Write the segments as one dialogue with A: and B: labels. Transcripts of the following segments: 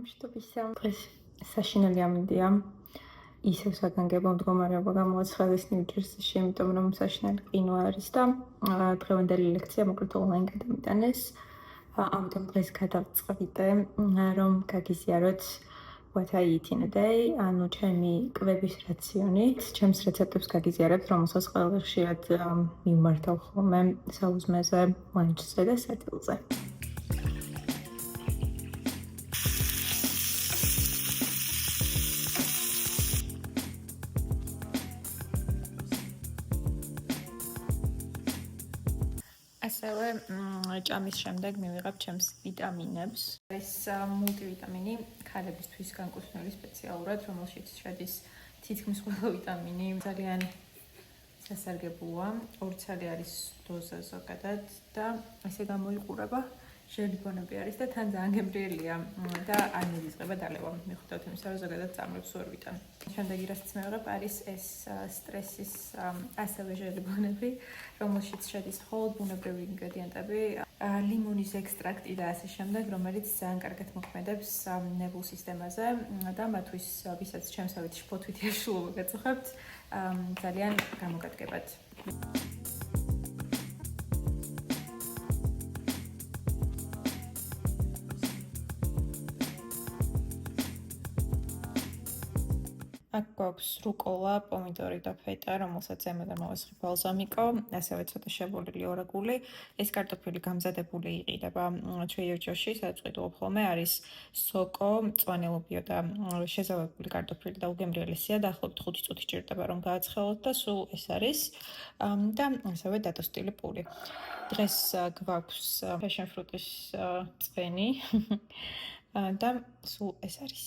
A: მშვიდობისა. დღეს საშინელი ამინდია. ისევ საგანგებო მდგომარეობა გამოაცხადეს ნიუ-ჯერსიში, იმიტომ რომ საშინელი ყინვა არის და დღევანდელი ლექცია მოკლედ ონლაინ გადამიტანეს. ამიტომ დღეს გადავწყვიტე, რომ გაგიზიაროთ what I eat in a day, ანუ ჩემი კვების რაციონით, ჩემს რეცეპტებს გაგიზიარებთ, რომელსაც ყველაზე ხშირად მიმართავ ხოლმე საუზმეზე, ლანჩზე და სათილზე. ასევე ჭამის შემდეგ მივიღებ ჩემს ვიტამინებს. ეს მულტივიტამინი ქალებისთვის განკუთვნილი სპეციალურად, რომელშიც შედის თითქმის ყველა ვიტამინი. ძალიან სასარგებლოა. 2 ცალი არის დოზა ზოგადად და ესე გამოიყურება. ჟელიბონები არის და თან ძალიან გემრიელია და არ მივიწყება დალევა. მიხვდეთ იმისა, რომ ზოგადად წამლებს ვერ ვიტან. შემდეგი რასაც მივიღებ არის ეს სტრესის ასევე ჟელიბონები, რომელშიც შედის მხოლოდ ბუნებრივი ინგრედიენტები, ლიმონის ექსტრაქტი და ასე შემდეგ, რომელიც ძალიან კარგად მოქმედებს ნერვულ სისტემაზე და მათთვის, ვისაც ჩემსავით შფოთვითი აშლილობა გაწუხებთ, ძალიან გამოგადგებათ. აქ გვაქვს რუკოლა, პომიდორი და ფეტა, რომელსაც ზემოდან მოვესხი ბალზამიკო, ასევე ცოტა შებოლილი ორაგული. ეს კარტოფილი გამზადებული იყიდება Trader Joe's-ში, სადაც ვყიდულობ ხოლმე, არის სოკო, მწვანე ლობიო და შეზავებული კარტოფილი და უგემრიელესია, დაახლოებით 5 წუთი ჭირდება რომ გააცხელოთ და სულ ეს არის და ასევე დადოსტილი პური. დღეს გვაქვს passion fruit-ის წვენი და სულ ეს არის.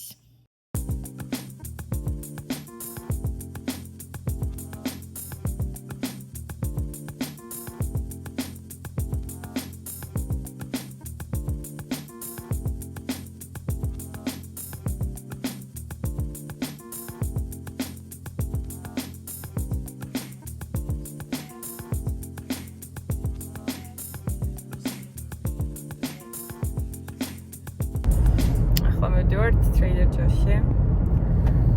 A: მივდივართ Trader Joe's-ში.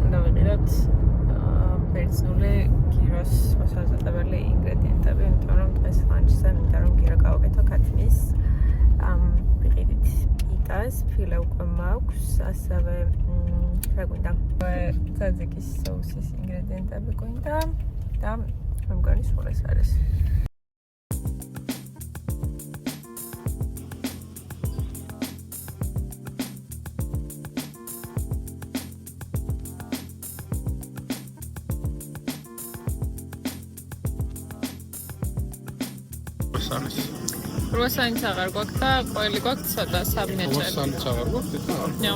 A: უნდა ვიყიდოთ ბერძნული გიროს მოსაზრდებელი ინგრედიენტები, იმიტომ რომ დღეს ლანჩზე მინდა რომ გირო გავაკეთო ქათმის. ვიყიდით პიტას, ფილე უკვე მაქვს, ასევე რა გვინდა? ძაძიკის соуსის ინგრედიენტები გვინდა და მე მგონი სულ ეს არის. Croissants აღარ გვაქვს და ყველი გვაქვს ცოტა საბნეჭები.
B: Croissants აღარ გვაქვს ეხლა?
A: ნო.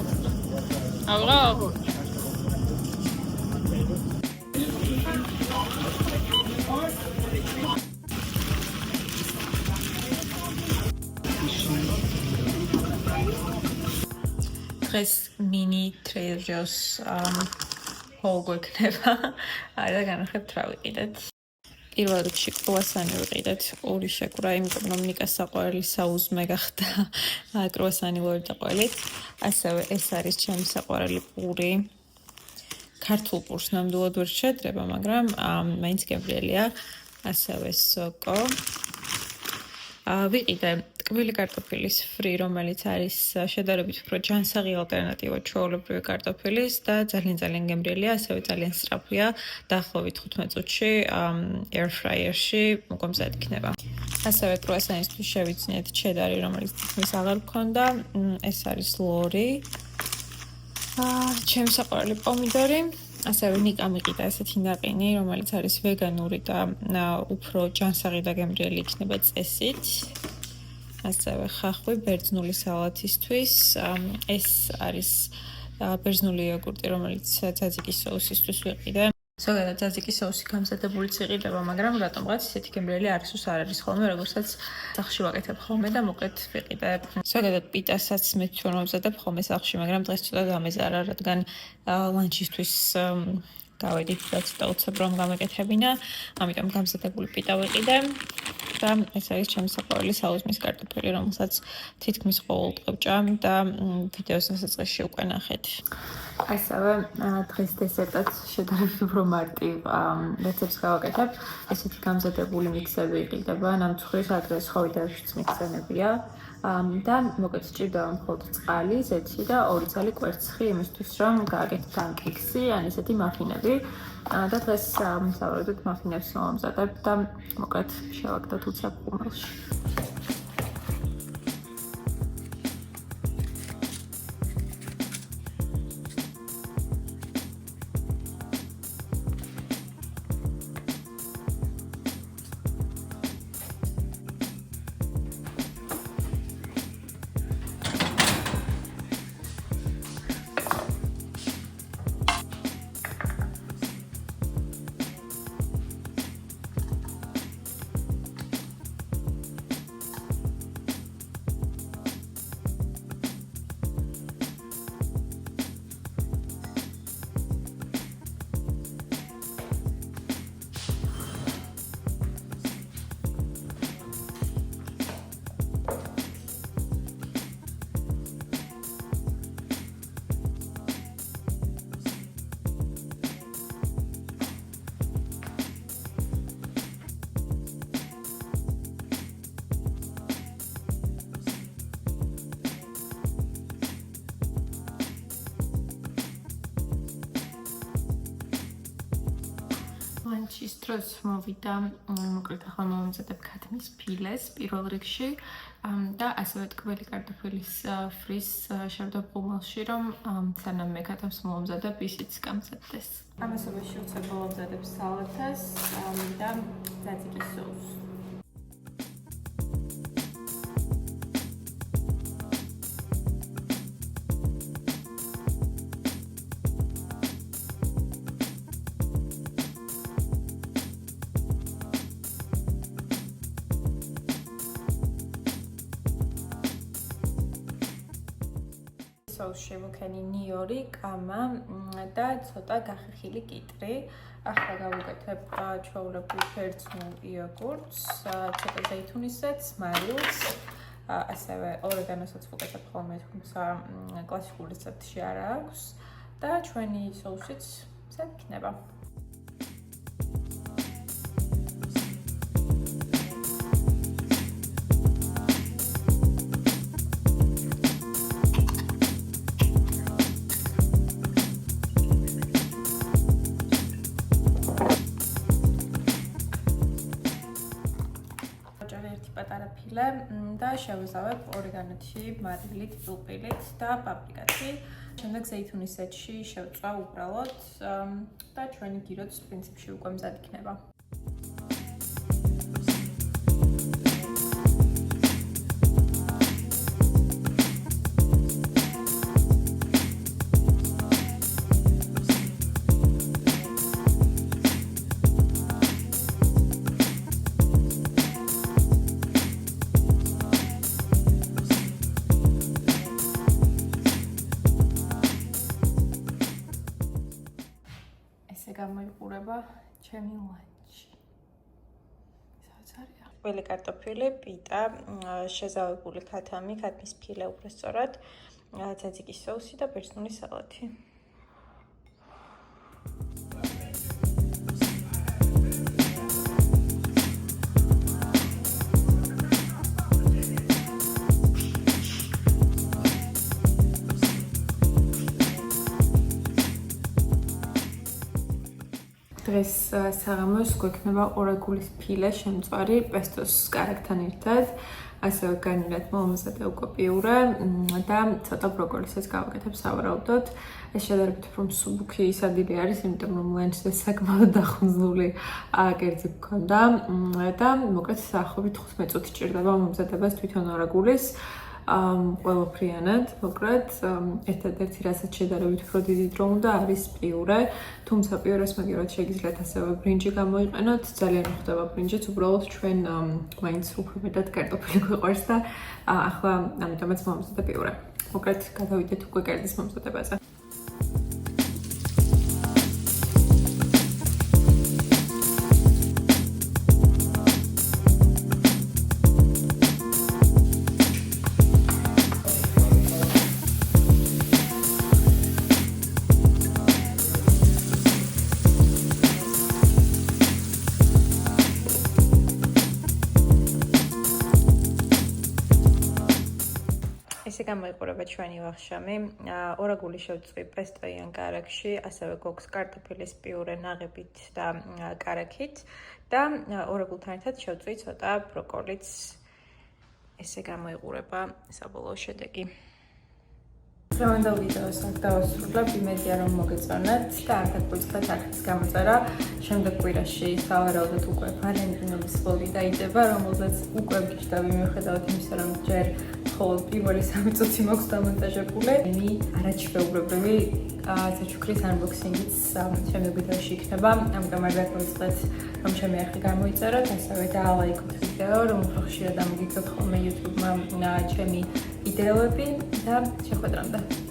A: აღარ. დღეს mini Trader Joe's haul გვექნება. და განახებთ რა ვიყიდეთ. პირველ რიგში კრუასანი ვიყიდეთ, ორი შეკვრა, იმიტომ რომ ნიკას საყვარელი საუზმე გახდა კრუასანი ლორი და ყველით. ასევე ეს არის ჩემი საყვარელი პური. ქართულ პურს ნამდვილად ვერ შეძრება, მაგრამ მაინც გემრიელია. ასევე სოკო. ვიყიდე ტკბილი კარტოფილის ფრი, რომელიც არის შედარებით უფრო ჯანსაღი ალტერნატივა ჩვეულებრივი კარტოფილის და ძალიან გემრიელია, ასევე ძალიან სწრაფია, დაახლოებით 15 წუთში air fryer-ში უკვე მზად იქნება. ასევე კრუასანისთვის შევიძინეთ ჩედარი, რომელიც თითქმის აღარ გქონდა. ეს არის ლორი. ჩემი საყვარელი პომიდორი. ასევე ნიკა მიყიდა ესეთი ნაყინი, რომელიც არის ვეგანური და უფრო ჯანსაღი და გემრიელი იქნება წესით. ასევე ხახვი ბერძნული სალათისთვის. ეს არის ბერძნული იოგურტი, რომელიც ძაძიკის соусისთვის ვიყიდე. ზოგადად ძაძიკის соуსი გამზადებულიც იყიდება, მაგრამ რატომღაც ისეთი გემრიელი არასდროს არ არის ხოლმე, როგორცაც სახლში ვაკეთებ ხოლმე და მოკლედ ვიყიდე. ზოგადად პიტასაც მე თვითონ ვამზადებ ხოლმე სახლში, მაგრამ დღეს ცოტა დამეზარა, რადგან ლანჩისთვის გავედით და ცოტა უცებ რომ გამეკეთებინა, ამიტომ გამზადებული პიტა ვიყიდე. და ეს არის ჩემი საყვარელი საუზმის კარტოფილი, რომელსაც თითქმის ყოველ დღე ვჭამ და ვიდეოს დასაწყისში უკვე ნახეთ. ასევე დღეს დესერტად შედარებით უფრო მარტივ რეცეპტს გავაკეთებ. ესეთი გამზადებული მიქსები იყიდება ნამცხვრის ადრეს ხოვიდაებში მიქსენებია. და მოკლედ სჭირდება მხოლოდ წყალი, ზეთი და 2 ძალი კვერცხი იმისთვის, რომ გააკეთოთ ან კექსი, ან ესეთი მაფინები. და დღეს სავარაუდოდ მაფინებს მოვამზადებ და მოკლედ შევაგდოთ უცებ ყუმელში. ლანჩის დროს მოვიდა, მოკლედ ახლა მოვამზადებ ქათმის ფილეს პირველ რიგში და ასევე ტკბილი კარტოფილის ფრის შევდებ ყუმელში, რომ სანამ მე ქათამს მოვამზადებ, ისიც გამზადდეს. ამასობაში უცებ მოვამზადებ სალათას და ძაძიკის სოუსს. შემოქენი ნიორი, კამა და ცოტა გახეხილი კიტრი. ახლა გავუკეთებ ჩვეულებრივ ბერძნულ იოგურტს, ცოტა ზეითუნისას, მარილს, ასევე ორეგანოსაც ვუკეთებ ხოლმე, თუმცა კლასიკურ რეცეპტში არ აქვს და ჩვენი სოუსიც ისე იქნება. პატარა ფილე და შევეზავებ ორეგანოთი, მარილით, წულყილით და პაპრიკათი. შემდეგ ზეითუნისეთში შევწვა უბრალოდ და ჩვენი გიროც პრინციპში უკვე მზად იქნება. გამოიყურება ჩემი ლანჩი. სადაც არის? ტკბილი კარტოფილი, პიტა, შეზავებული ქათამი, ქათმის ფილე უბრალოდ, ძაძიკის სოუსი და ბერძნული სალათი. დღეს საღამოს გვექნება ორაგულის ფილე შემწვარი პესტოს კარაქთან ერთად, ასევე განილად მოვამზადე უკვე პიურე და ცოტა ბროკოლისაც გავაკეთებ სავარაუდოდ. ეს შედარებით უფრო მსუბუქი ისადილი არის, იმიტომ რომ ლანჩზე საკმაოდ დახმძული კერძი გქონდა და მოკლედ დაახლოებით 15 წუთი ჭირდება მომზადებას თვითონ ორაგულის. ყველაფრიანად, მოკლედ, ერთადერთი რასაც შედარებით უფრო დიდი დრო უნდა არის პიურე, თუმცა პიურეს მაგერად შეგიძლიათ ასევე ბრინჯი გამოიყენოთ, ძალიან მიხვდება ბრინჯიც, უბრალოდ ჩვენ მაინც უფრო მეტად კარტოფილი გვიყვარს და ახლა ამიტომაც მომზადე პიურე. მოკლედ, გადავიდეთ უკვე კერძის მომზადებაზე. ესე გამოიყურება ჩვენი ვახშამი. ორაგული შევწვი პესტოიან კარაქში, ასევე გვაქვს კარტოფილის პიურე ნაღებით და კარაქით და ორაგულთან ერთად შევწვი ცოტა ბროკოლიც. ესე გამოიყურება საბოლოო შედეგი. დღევანდელ ვიდეოს აქ დავასრულებ, იმედია რომ მოგეწონათ და არ დაგგვიწყდეთ არხის გამოწერა. შემდეგ კვირაში სავარაუდოდ უკვე ვალენტინობის ბოლო დაიდება, რომელზეც უკვე გიჩნდები მიუხედავად იმისა, რომ ჯერ მხოლოდ პირველი 3 წუთი მაქვს დამონტაჟებული. არაჩვეულებრივი საჩუქრის unboxing-იც შემდეგ ვიდეოში იქნება. ამიტომ არ დაგგვიწყდეთ რომ ჩემი არხი გამოიწეროთ, ასევე დაალაიქოთ ვიდეო, რომ უფრო ხშირად ამოგიწევთ ხოლმე YouTube-მა ჩემი ვიდეოები და შეხვედრამდე.